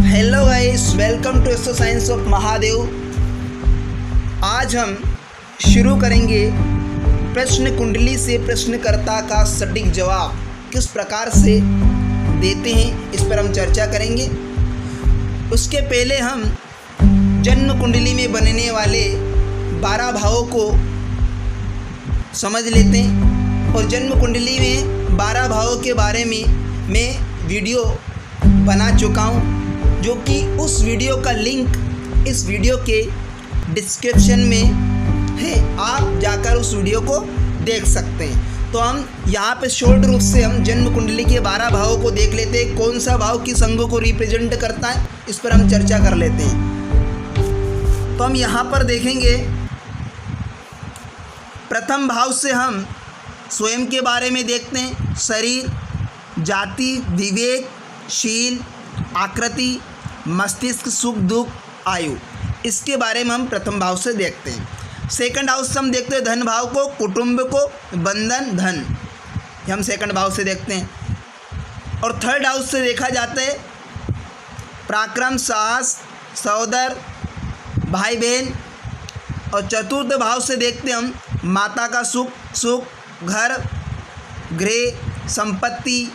Hello guys, welcome to Astro Science of Mahadev. आज हम शुरू करेंगे प्रश्न कुंडली से प्रश्नकर्ता का सटीक जवाब किस प्रकार से देते हैं, इस पर हम चर्चा करेंगे। उसके पहले हम जन्म कुंडली में बनने वाले 12 भावों को समझ लेते हैं। और जन्म कुंडली में 12 भावों के बारे में मैं वीडियो बना चुका हूँ, जो कि उस वीडियो का लिंक इस वीडियो के डिस्क्रिप्शन में है। आप जाकर उस वीडियो को देख सकते हैं। तो हम यहाँ पे शॉर्ट रूप से हम जन्म कुंडली के 12 भावों को देख लेते हैं। कौन सा भाव किस अंगों को रिप्रेजेंट करता है, इस पर हम चर्चा कर लेते हैं। तो हम यहाँ पर देखेंगे, प्रथम भाव से हम स्वयं के बारे में देखते हैं। शरीर, जाति, विवेक, शील, आकृति, मस्तिष्क, सुख दुख, आयु, इसके बारे में हम प्रथम भाव से देखते हैं। सेकंड हाउस से हम देखते हैं धन भाव को, कुटुंब को, बंधन, धन, ये हम सेकंड भाव से देखते हैं। और थर्ड हाउस से देखा जाता है पराक्रम, साहस, सहोदर, भाई बहन। और चतुर्थ भाव से देखते हैं हम माता का सुख, घर, गृह, संपत्ति,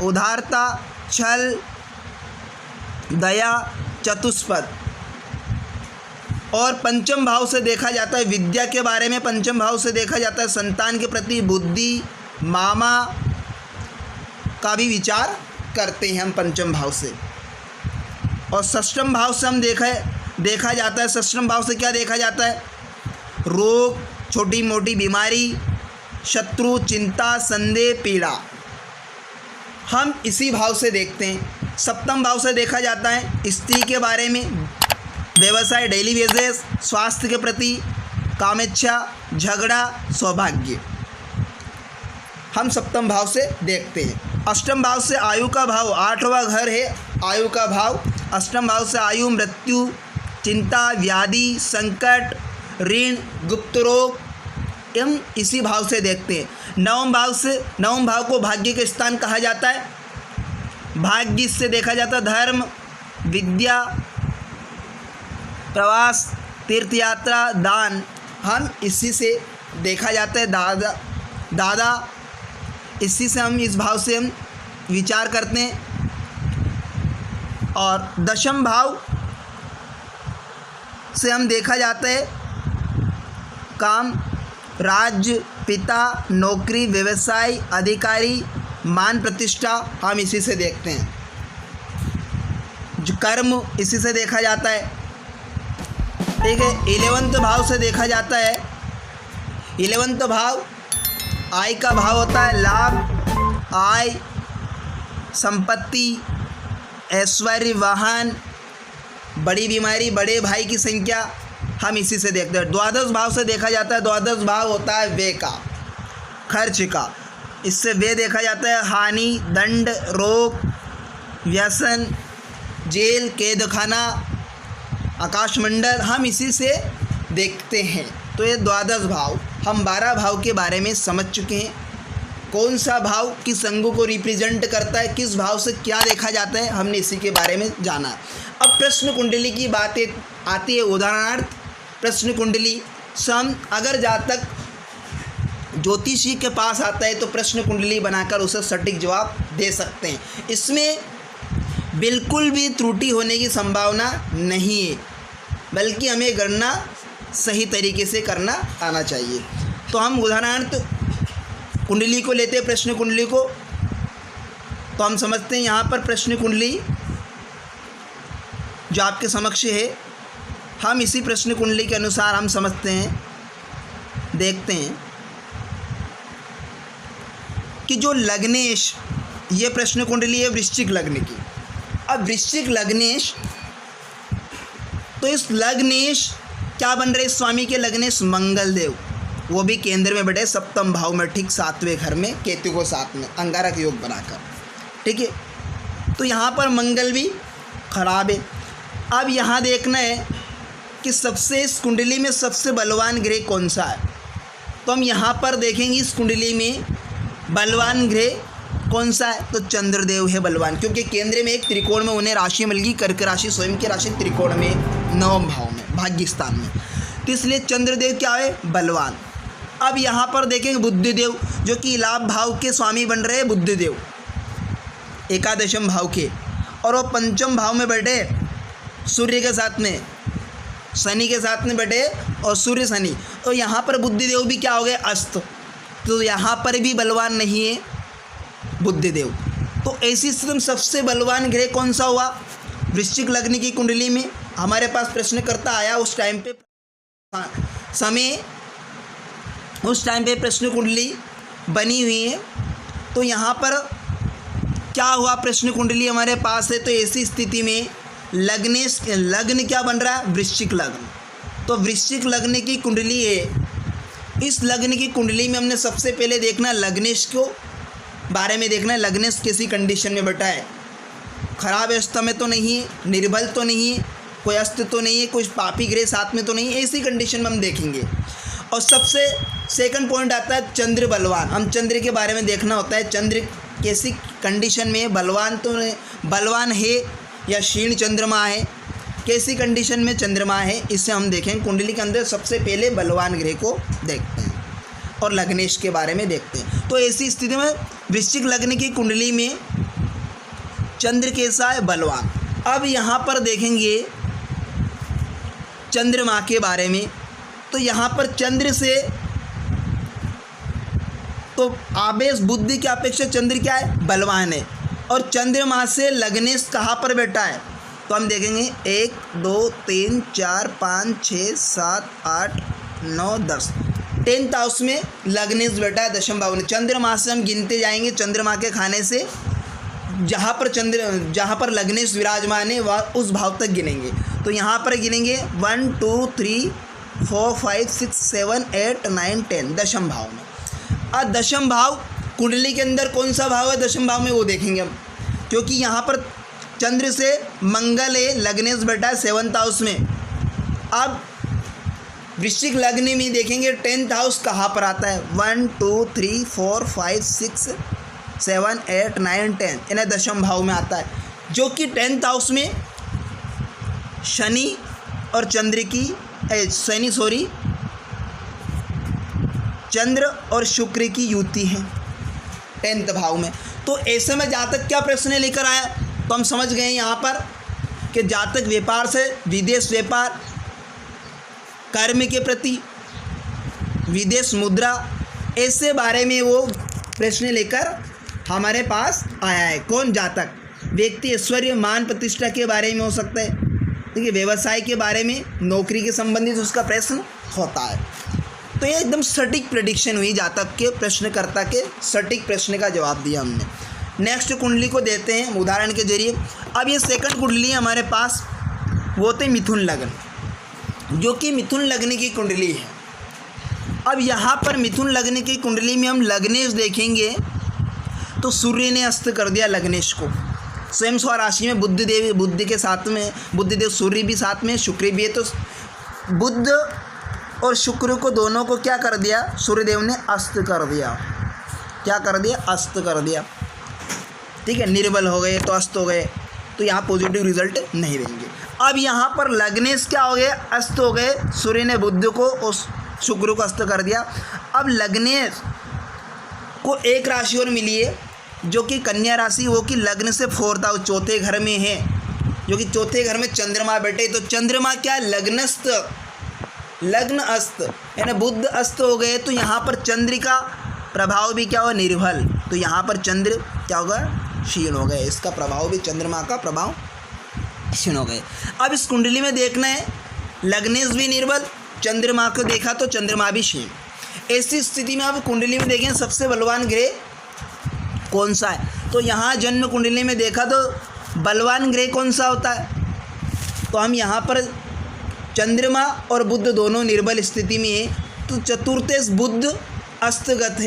उदारता, छल, दया, चतुष्पद। और पंचम भाव से देखा जाता है विद्या के बारे में। पंचम भाव से देखा जाता है संतान के प्रति बुद्धि, मामा का भी विचार करते हैं हम पंचम भाव से। और षष्ठम भाव से हम देखा जाता है, षष्ठम भाव से क्या देखा जाता है, रोग, छोटी मोटी बीमारी, शत्रु, चिंता, संदेह, पीड़ा, हम इसी भाव से देखते हैं। सप्तम भाव से देखा जाता है स्त्री के बारे में, व्यवसाय, डेली बेसिस, स्वास्थ्य के प्रति, कामेच्छा, झगड़ा, सौभाग्य, हम सप्तम भाव से देखते हैं। अष्टम भाव से आयु का भाव, 8वां घर है आयु का भाव। अष्टम भाव से आयु, मृत्यु, चिंता, व्याधि, संकट, ऋण, गुप्त रोग, हम इसी भाव से देखते हैं। नवम भाव को भाग्य के स्थान कहा जाता है। भाग्य इससे देखा जाता है धर्म, विद्या, प्रवास, तीर्थ यात्रा, दान, हम इसी से देखा जाता है। दादा, इसी से हम इस भाव से हम विचार करते हैं। और दशम भाव से हम देखा जाता है काम, राज्य, पिता, नौकरी, व्यवसाय, अधिकारी, मान, प्रतिष्ठा, हम इसी से देखते हैं। जो कर्म, इसी से देखा जाता है। ठीक है। 11वें भाव से देखा जाता है, 11वां भाव आय का भाव होता है। लाभ, आय, संपत्ति, ऐश्वर्य, वाहन, बड़ी बीमारी, बड़े भाई की संख्या, हम इसी से देखते हैं। 12वें भाव से देखा जाता है, 12वां भाव होता है व्यय का, खर्च का, इससे व्यय देखा जाता है। हानि, दंड, रोग, व्यसन, जेल, कैद खाना, आकाशमंडल, हम इसी से देखते हैं। तो ये 12 भाव, हम 12 भाव के बारे में समझ चुके हैं। कौन सा भाव किस अंगों को रिप्रेजेंट करता है, किस भाव से क्या देखा जाता है, हमने इसी के बारे में जाना। अब प्रश्न कुंडली की बातें आती है। उदाहरणार्थ प्रश्न कुंडली से हम अगर जातक ज्योतिषी के पास आता है तो प्रश्न कुंडली बनाकर उसे सटीक जवाब दे सकते हैं। इसमें बिल्कुल भी त्रुटि होने की संभावना नहीं है, बल्कि हमें गणना सही तरीके से करना आना चाहिए। तो हम उदाहरणार्थ कुंडली को लेते हैं, प्रश्न कुंडली को। तो हम समझते हैं यहाँ पर प्रश्न कुंडली जो आपके समक्ष है, हम इसी प्रश्न कुंडली के अनुसार हम समझते हैं, देखते हैं कि जो लग्नेश, ये प्रश्न कुंडली है वृश्चिक लग्न की। अब वृश्चिक लग्नेश, तो इस लग्नेश क्या बन रहे, स्वामी के लग्नेश मंगल देव, वो भी केंद्र में बैठे सप्तम भाव में, ठीक 7वें घर में, केतु को 7 में, अंगारक योग बनाकर। ठीक है। तो यहाँ पर मंगल भी खराब है। अब यहाँ देखना है कि सबसे इस कुंडली में सबसे बलवान ग्रह कौन सा है। तो हम यहाँ पर देखेंगे इस कुंडली में बलवान ग्रह कौन सा है? तो चंद्रदेव है बलवान, क्योंकि केंद्र में एक त्रिकोण में उन्हें राशि मिल गई, कर्क राशि, स्वयं की राशि त्रिकोण में, नवम भाव में, भाग्यस्थान में, तो इसलिए चंद्रदेव क्या है? बलवान। अब यहाँ पर देखेंगे बुद्धदेव, जो कि लाभ भाव के स्वामी बन रहे हैं बुद्धदेव, एकादशम भाव के, और वो पंचम भाव में बैठे सूर्य के साथ में, शनि के साथ में बैठे, और सूर्य शनि, तो यहाँ पर बुद्धदेव भी क्या हो गए? अस्त। तो यहाँ पर भी बलवान नहीं है बुद्धदेव। तो ऐसी स्थिति में सबसे बलवान ग्रह कौन सा हुआ? वृश्चिक लग्न की कुंडली में हमारे पास प्रश्नकर्ता आया उस टाइम पे प्रश्न कुंडली बनी हुई है। तो यहाँ पर क्या हुआ? प्रश्न कुंडली हमारे पास है, तो ऐसी स्थिति में लग्न क्या बन रहा है? वृश्चिक लग्न। तो वृश्चिक लग्न की कुंडली है। इस लग्न की कुंडली में हमने सबसे पहले देखना लग्नेश को बारे में देखना है। लग्नेश किसी कंडीशन में बैठा है, खराब अवस्था में तो नहीं है, निर्बल तो नहीं है, कोई अस्त तो नहीं है, कुछ पापी ग्रह साथ में तो नहीं है, ऐसी कंडीशन में हम देखेंगे। और सबसे सेकंड पॉइंट आता है चंद्र बलवान। हम चंद्र के बारे में देखना होता है, चंद्र कैसी कंडीशन में बलवान तो बलवान है या क्षीण चंद्रमा है, कैसी कंडीशन में चंद्रमा है, इससे हम देखें। कुंडली के अंदर सबसे पहले बलवान ग्रह को देखते हैं और लग्नेश के बारे में देखते हैं। तो ऐसी स्थिति में वृश्चिक लग्न की कुंडली में चंद्र कैसा है? बलवान। अब यहाँ पर देखेंगे चंद्रमा के बारे में। तो यहाँ पर चंद्र से तो आवेश बुद्धि की अपेक्षा चंद्र क्या है? बलवान है। और चंद्रमा से लग्नेश कहाँ पर बैठा है? तो हम देखेंगे 1 2 3 4 5 6 7 8 9 10 10th हाउस में लग्नेश बैठा है, दशम भाव में। चंद्रमा से हम गिनते जाएंगे, चंद्रमा के खाने से जहाँ पर लग्नेश विराजमान है वह उस भाव तक गिनेंगे। तो यहाँ पर गिनेंगे 1 2 3 4 5 6 7 8 9 10 दशम भाव में। अब दशम भाव कुंडली के अंदर कौन सा भाव है दशम भाव में, वो देखेंगे हम, क्योंकि यहाँ पर चंद्र से मंगल है, लग्नेश बैठा है 7th हाउस में। अब वृश्चिक लग्न में देखेंगे 10th हाउस कहाँ पर आता है? 1 2 3 4 5 6 7 8 9 10 इन्हें दशम भाव में आता है, जो कि 10th हाउस में शनि और चंद्र और शुक्र की युति है 10th भाव में। तो ऐसे में जातक क्या प्रश्न लेकर आया, तो हम समझ गए यहाँ पर कि जातक व्यापार से विदेश व्यापार, कर्म के प्रति, विदेश मुद्रा, ऐसे बारे में वो प्रश्न लेकर हमारे पास आया है। कौन? जातक। व्यक्ति ऐश्वर्य मान प्रतिष्ठा के बारे में हो सकता है, देखिए व्यवसाय के बारे में, नौकरी के संबंधित उसका प्रश्न होता है। तो ये एकदम सटीक प्रेडिक्शन हुई जातक के प्रश्नकर्ता के सटीक प्रश्न का जवाब दिया हमने। नेक्स्ट कुंडली को देते हैं उदाहरण के जरिए। अब ये सेकंड कुंडली है हमारे पास, वो थे मिथुन लग्न, जो कि मिथुन लग्न की कुंडली है। अब यहाँ पर मिथुन लग्न की कुंडली में हम लग्नेश देखेंगे तो सूर्य ने अस्त कर दिया लग्नेश को, स्वयं स्वराशि में बुद्ध के साथ में, बुद्धदेव सूर्य भी साथ में, शुक्र भी है। तो बुद्ध और शुक्र को दोनों को क्या कर दिया? सूर्यदेव ने अस्त कर दिया। क्या कर दिया? अस्त कर दिया। ठीक है, निर्बल हो गए तो अस्त हो गए, तो यहाँ पॉजिटिव रिजल्ट नहीं देंगे। अब यहाँ पर लग्नेश क्या हो गए? अस्त हो गए। सूर्य ने बुध को और शुक्र को अस्त कर दिया। अब लग्नेश को एक राशि और मिली है, जो कि कन्या राशि, वो कि लग्न से 4th हाउस, चौथे घर में है, जो कि चौथे घर में चंद्रमा बैठे। तो चंद्रमा क्या? लग्नस्थ, लग्न अस्त, यानी बुध अस्त हो गए। तो यहाँ पर चंद्र का प्रभाव भी क्या हो? निर्बल। तो यहाँ पर चंद्र क्या होगा? क्षीण हो गए। इसका प्रभाव भी, चंद्रमा का प्रभाव क्षीण हो गए। अब इस कुंडली में देखना है, लग्नेश भी निर्बल, चंद्रमा को देखा तो चंद्रमा भी क्षीण। ऐसी स्थिति में अब कुंडली में देखें सबसे बलवान ग्रह कौन सा है। तो यहाँ जन्म कुंडली में देखा तो बलवान ग्रह कौन सा होता है, तो हम यहाँ पर चंद्रमा और बुध दोनों निर्बल स्थिति में है। तो चतुर्थेश बुध अस्तगत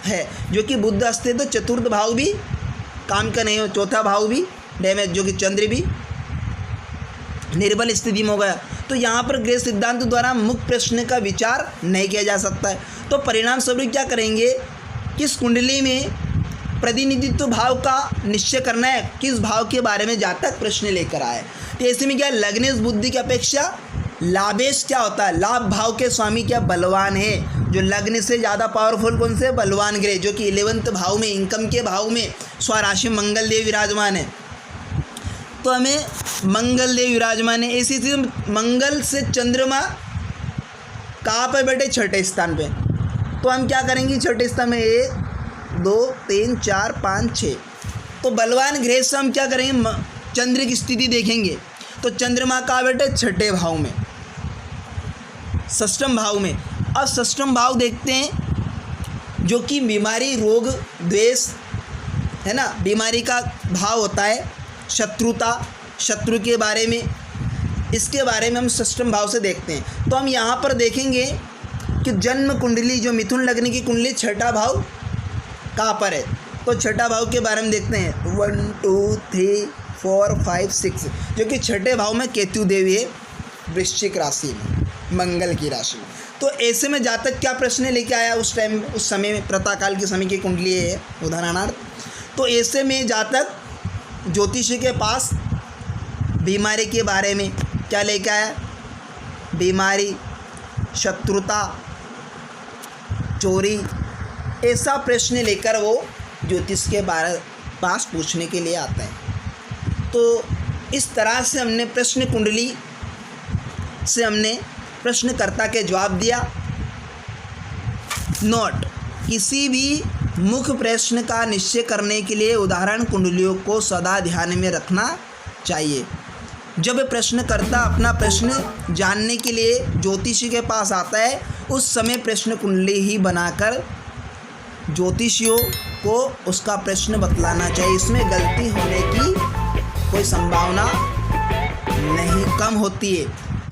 है, जो कि बुध अस्त है, तो चतुर्थ भाव भी काम का नहीं हो, चौथा भाव भी डैमेज, जो कि चंद्र भी निर्बल स्थिति में हो गया। तो यहाँ पर ग्रह सिद्धांत द्वारा मुख्य प्रश्न का विचार नहीं किया जा सकता है। तो परिणाम स्वरूप क्या करेंगे कि इस कुंडली में प्रतिनिधित्व भाव का निश्चय करना है, किस भाव के बारे में जातक प्रश्न लेकर आए। तो ऐसे में क्या लग्नेश बुद्धि की अपेक्षा लाभेश क्या होता है, लाभ भाव के स्वामी क्या बलवान है। जो लग्न से ज़्यादा पावरफुल कौन से, बलवान ग्रह, जो कि 11वें भाव में, इनकम के भाव में स्वराशि मंगल देव विराजमान है। तो हमें मंगल देव विराजमान है। इसी से मंगल से चंद्रमा कहाँ पर बैठे, छठे स्थान पे। तो हम क्या करेंगे, छठे स्थान में 1 2 3 4 5 6। तो बलवान ग्रह से हम क्या करेंगे, चंद्र की स्थिति देखेंगे। तो चंद्रमा कहाँ बैठे, छठे भाव में, षष्ठम भाव में। अब षष्ठम भाव देखते हैं जो कि बीमारी, रोग, द्वेष है ना, बीमारी का भाव होता है, शत्रुता, शत्रु के बारे में, इसके बारे में हम षष्ठम भाव से देखते हैं। तो हम यहाँ पर देखेंगे कि जन्म कुंडली, जो मिथुन लग्न की कुंडली, छठा भाव कहाँ पर है। तो छठा भाव के बारे में देखते हैं, 1 2 3 4 5 6, जो कि छठे भाव में केतु देवी है, वृश्चिक राशि में, मंगल की राशि में। तो ऐसे में जातक क्या प्रश्न लेके आया उस टाइम, उस समय में, प्रातःकाल के समय की कुंडली है उदाहरणार्थ। तो ऐसे में जातक ज्योतिषी के पास बीमारी के बारे में क्या लेके आया, बीमारी, शत्रुता, चोरी, ऐसा प्रश्न लेकर वो ज्योतिष के पास पूछने के लिए आता है। तो इस तरह से हमने प्रश्न कुंडली से हमने प्रश्नकर्ता के जवाब दिया। नोट, किसी भी मुख्य प्रश्न का निश्चय करने के लिए उदाहरण कुंडलियों को सदा ध्यान में रखना चाहिए। जब प्रश्नकर्ता अपना प्रश्न जानने के लिए ज्योतिषी के पास आता है, उस समय प्रश्न कुंडली ही बनाकर ज्योतिषियों को उसका प्रश्न बतलाना चाहिए। इसमें गलती होने की कोई संभावना नहीं, कम होती है।